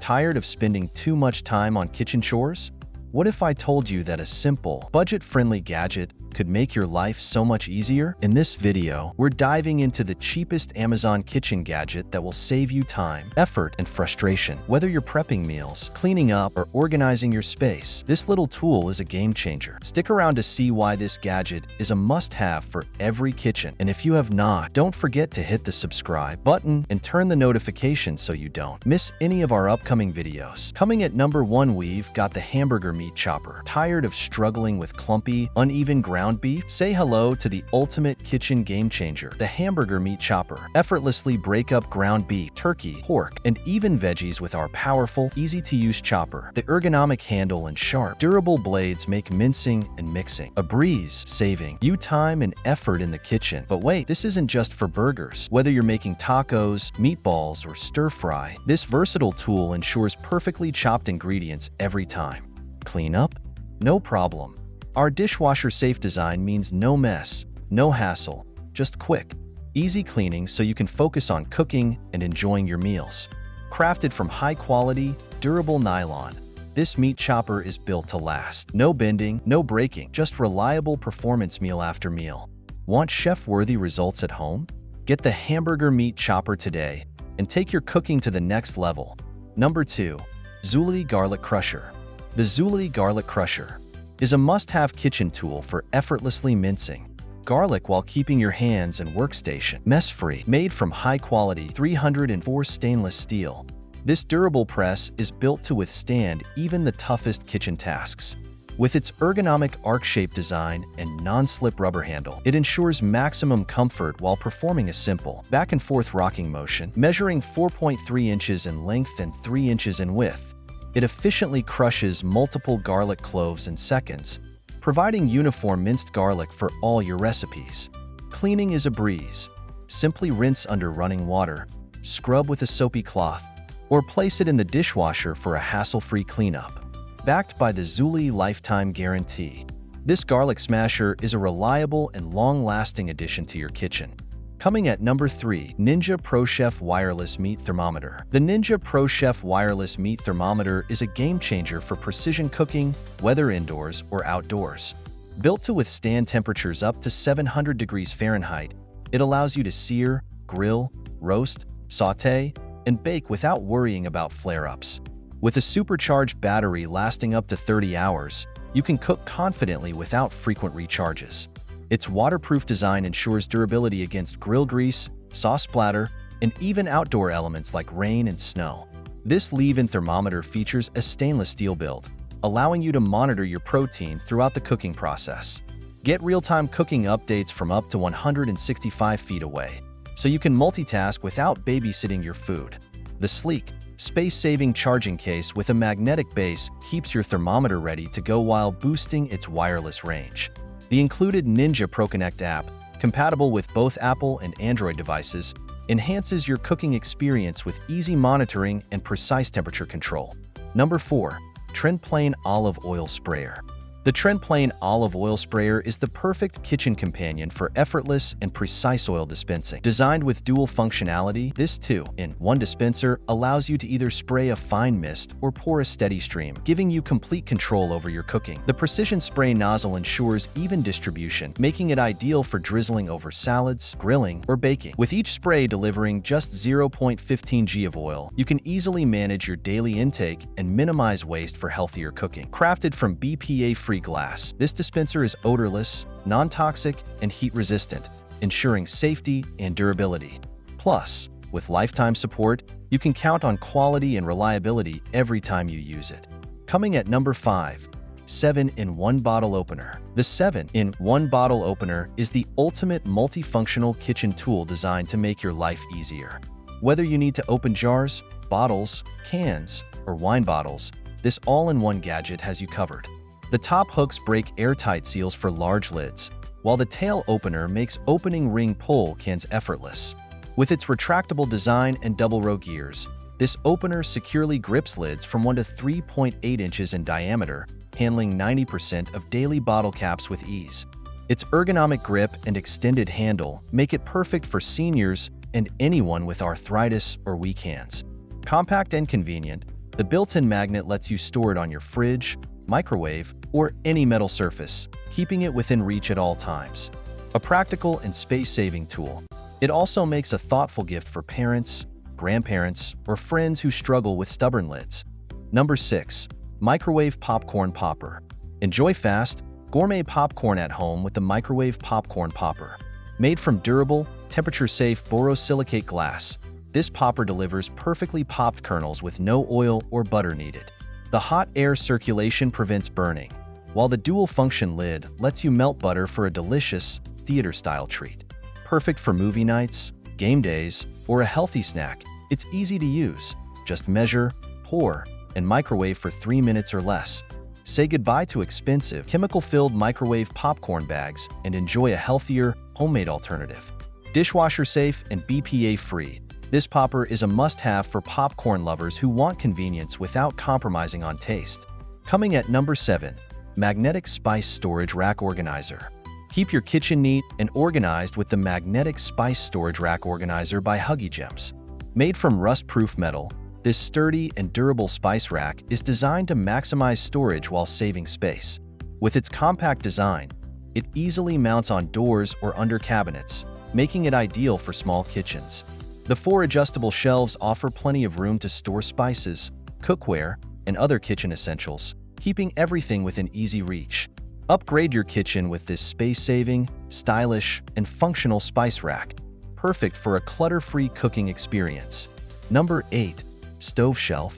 Tired of spending too much time on kitchen chores? What if I told you that a simple, budget-friendly gadget could make your life so much easier? In this video, we're diving into the cheapest Amazon kitchen gadget that will save you time, effort, and frustration. Whether you're prepping meals, cleaning up, or organizing your space, this little tool is a game changer. Stick around to see why this gadget is a must-have for every kitchen. And if you have not, don't forget to hit the subscribe button and turn the notifications so you don't miss any of our upcoming videos. Coming at number 1, we've got the Hamburger meat chopper. Tired of struggling with clumpy, uneven ground beef? Say hello to the ultimate kitchen game changer, the Hamburger meat chopper. Effortlessly break up ground beef, turkey, pork, and even veggies with our powerful, easy-to-use chopper. The ergonomic handle and sharp, durable blades make mincing and mixing a breeze, saving you time and effort in the kitchen. But wait, this isn't just for burgers. Whether you're making tacos, meatballs, or stir-fry, this versatile tool ensures perfectly chopped ingredients every time. Clean up? No problem. Our dishwasher-safe design means no mess, no hassle, just quick, easy cleaning so you can focus on cooking and enjoying your meals. Crafted from high-quality, durable nylon, this meat chopper is built to last. No bending, no breaking, just reliable performance meal after meal. Want chef-worthy results at home? Get the Hamburger meat chopper today and take your cooking to the next level. Number 2, Zulay Garlic Crusher. The Zulay Garlic Crusher is a must-have kitchen tool for effortlessly mincing garlic while keeping your hands and workstation mess-free. Made from high-quality 304 stainless steel, this durable press is built to withstand even the toughest kitchen tasks. With its ergonomic arc-shaped design and non-slip rubber handle, it ensures maximum comfort while performing a simple back-and-forth rocking motion. Measuring 4.3 inches in length and 3 inches in width, it efficiently crushes multiple garlic cloves in seconds, providing uniform minced garlic for all your recipes. Cleaning is a breeze. Simply rinse under running water, scrub with a soapy cloth, or place it in the dishwasher for a hassle-free cleanup. Backed by the Zulay Lifetime Guarantee, this garlic smasher is a reliable and long-lasting addition to your kitchen. Coming at number 3, Ninja ProChef Wireless Meat Thermometer. The Ninja ProChef Wireless Meat Thermometer is a game-changer for precision cooking, whether indoors or outdoors. Built to withstand temperatures up to 700 degrees Fahrenheit, it allows you to sear, grill, roast, sauté, and bake without worrying about flare-ups. With a supercharged battery lasting up to 30 hours, you can cook confidently without frequent recharges. Its waterproof design ensures durability against grill grease, sauce splatter, and even outdoor elements like rain and snow. This leave-in thermometer features a stainless steel build, allowing you to monitor your protein throughout the cooking process. Get real-time cooking updates from up to 165 feet away, so you can multitask without babysitting your food. The sleek, space-saving charging case with a magnetic base keeps your thermometer ready to go while boosting its wireless range. The included Ninja ProConnect app, compatible with both Apple and Android devices, enhances your cooking experience with easy monitoring and precise temperature control. Number 4, TrendPlain Olive Oil Sprayer. The TrendPlain Olive Oil Sprayer is the perfect kitchen companion for effortless and precise oil dispensing. Designed with dual functionality, this 2-in-1 dispenser allows you to either spray a fine mist or pour a steady stream, giving you complete control over your cooking. The precision spray nozzle ensures even distribution, making it ideal for drizzling over salads, grilling, or baking. With each spray delivering just 0.15 g of oil, you can easily manage your daily intake and minimize waste for healthier cooking. Crafted from BPA-free glass, this dispenser is odorless, non-toxic, and heat-resistant, ensuring safety and durability. Plus, with lifetime support, you can count on quality and reliability every time you use it. Coming at number 5, 7-in-1 Bottle Opener. The 7-in-1 Bottle Opener is the ultimate multifunctional kitchen tool designed to make your life easier. Whether you need to open jars, bottles, cans, or wine bottles, this all-in-one gadget has you covered. The top hooks break airtight seals for large lids, while the tail opener makes opening ring pull cans effortless. With its retractable design and double-row gears, this opener securely grips lids from 1 to 3.8 inches in diameter, handling 90% of daily bottle caps with ease. Its ergonomic grip and extended handle make it perfect for seniors and anyone with arthritis or weak hands. Compact and convenient, The built-in magnet lets you store it on your fridge, microwave, or any metal surface, keeping it within reach at all times. A practical and space-saving tool. It also makes a thoughtful gift for parents, grandparents, or friends who struggle with stubborn lids. Number 6. Microwave Popcorn Popper. Enjoy fast, gourmet popcorn at home with the microwave popcorn popper. Made from durable, temperature-safe borosilicate glass, this popper delivers perfectly popped kernels with no oil or butter needed. The hot air circulation prevents burning, while the dual-function lid lets you melt butter for a delicious, theater-style treat. Perfect for movie nights, game days, or a healthy snack, it's easy to use. Just measure, pour, and microwave for 3 minutes or less. Say goodbye to expensive, chemical-filled microwave popcorn bags and enjoy a healthier, homemade alternative. Dishwasher-safe and BPA-free, this popper is a must-have for popcorn lovers who want convenience without compromising on taste. Coming at number 7. Magnetic Spice Storage Rack Organizer. Keep your kitchen neat and organized with the Magnetic Spice Storage Rack Organizer by Huggy Gems. Made from rust-proof metal, this sturdy and durable spice rack is designed to maximize storage while saving space. With its compact design, it easily mounts on doors or under cabinets, making it ideal for small kitchens. The 4 adjustable shelves offer plenty of room to store spices, cookware, and other kitchen essentials, keeping everything within easy reach. Upgrade your kitchen with this space-saving, stylish, and functional spice rack, perfect for a clutter-free cooking experience. Number 8. StoveShelf.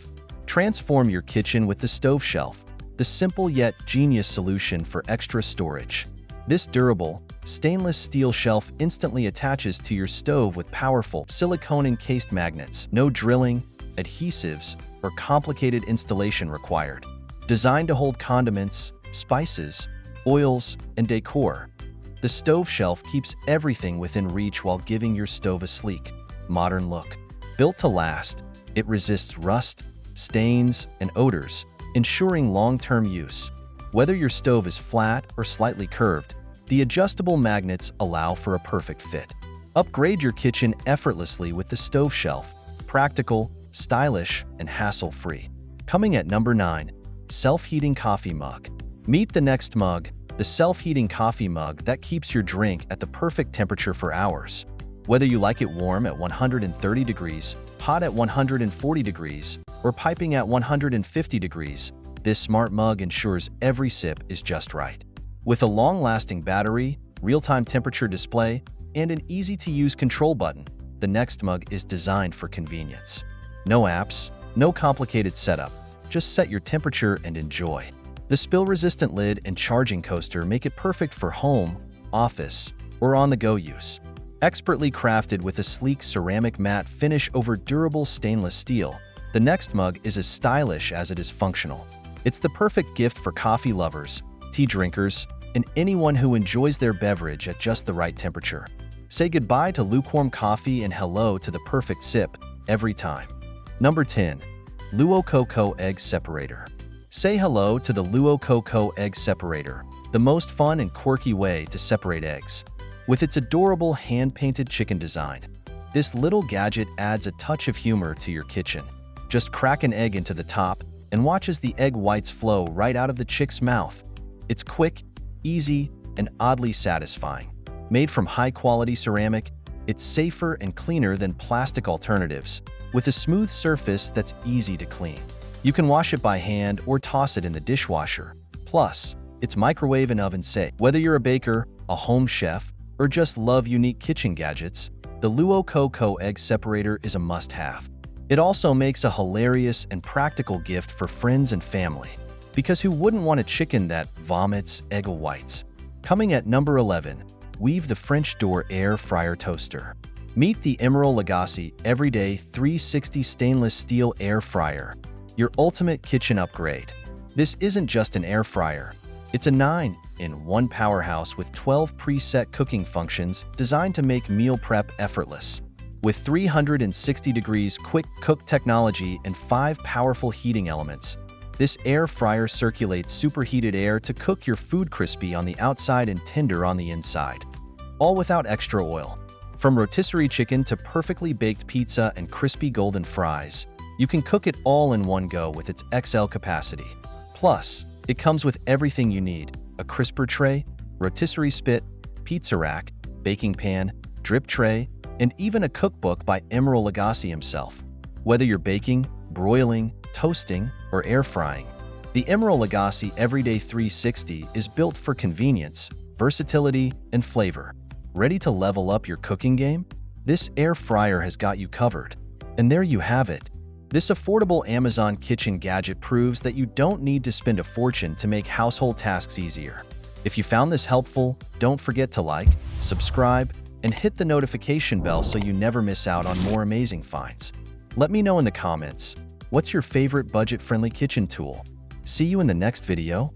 Transform your kitchen with the StoveShelf, the simple yet genius solution for extra storage. This durable, stainless steel shelf instantly attaches to your stove with powerful silicone-encased magnets. No drilling, adhesives, or complicated installation required. Designed to hold condiments, spices, oils, and decor, the StoveShelf keeps everything within reach while giving your stove a sleek, modern look. Built to last, it resists rust, stains, and odors, ensuring long-term use. Whether your stove is flat or slightly curved, the adjustable magnets allow for a perfect fit. Upgrade your kitchen effortlessly with the StoveShelf. Practical, stylish, and hassle-free. Coming at number 9. Self-heating coffee mug. Meet the next mug, the self-heating coffee mug that keeps your drink at the perfect temperature for hours. Whether you like it warm at 130 degrees, hot at 140 degrees, or piping at 150 degrees, this smart mug ensures every sip is just right. With a long-lasting battery, real-time temperature display, and an easy-to-use control button, the next mug is designed for convenience. No apps, no complicated setup, just set your temperature and enjoy. The spill-resistant lid and charging coaster make it perfect for home, office, or on-the-go use. Expertly crafted with a sleek ceramic matte finish over durable stainless steel, the next mug is as stylish as it is functional. It's the perfect gift for coffee lovers, tea drinkers, and anyone who enjoys their beverage at just the right temperature. Say goodbye to lukewarm coffee and hello to the perfect sip every time. Number 10. LuoCoCo Egg Separator. Say hello to the LuoCoCo Egg Separator, the most fun and quirky way to separate eggs. With its adorable hand-painted chicken design, this little gadget adds a touch of humor to your kitchen. Just crack an egg into the top and watch as the egg whites flow right out of the chick's mouth. It's quick, easy, and oddly satisfying. Made from high-quality ceramic, it's safer and cleaner than plastic alternatives, with a smooth surface that's easy to clean. You can wash it by hand or toss it in the dishwasher. Plus, it's microwave and oven safe. Whether you're a baker, a home chef, or just love unique kitchen gadgets, the LuoCoCo Egg Separator is a must-have. It also makes a hilarious and practical gift for friends and family, because who wouldn't want a chicken that vomits egg whites? Coming at number 11. Weave the French Door Air Fryer Toaster. Meet the Emerald Lagasse Everyday 360 Stainless Steel Air Fryer, your ultimate kitchen upgrade. This isn't just an air fryer. It's a 9-in-1 powerhouse with 12 preset cooking functions designed to make meal prep effortless. With 360 degrees quick cook technology and 5 powerful heating elements, this air fryer circulates superheated air to cook your food crispy on the outside and tender on the inside, all without extra oil. From rotisserie chicken to perfectly baked pizza and crispy golden fries, You can cook it all in one go with its XL capacity. Plus, it comes with everything you need: a crisper tray, rotisserie spit, pizza rack, baking pan, drip tray, and even a cookbook by Emeril Lagasse himself. Whether you're baking, broiling, toasting, or air frying, the Emeril Lagasse Everyday 360 is built for convenience, versatility, and flavor. Ready to level up your cooking game? This air fryer has got you covered. And there you have it. This affordable Amazon kitchen gadget proves that you don't need to spend a fortune to make household tasks easier. If you found this helpful, don't forget to like, subscribe, and hit the notification bell so you never miss out on more amazing finds. Let me know in the comments, what's your favorite budget-friendly kitchen tool? See you in the next video.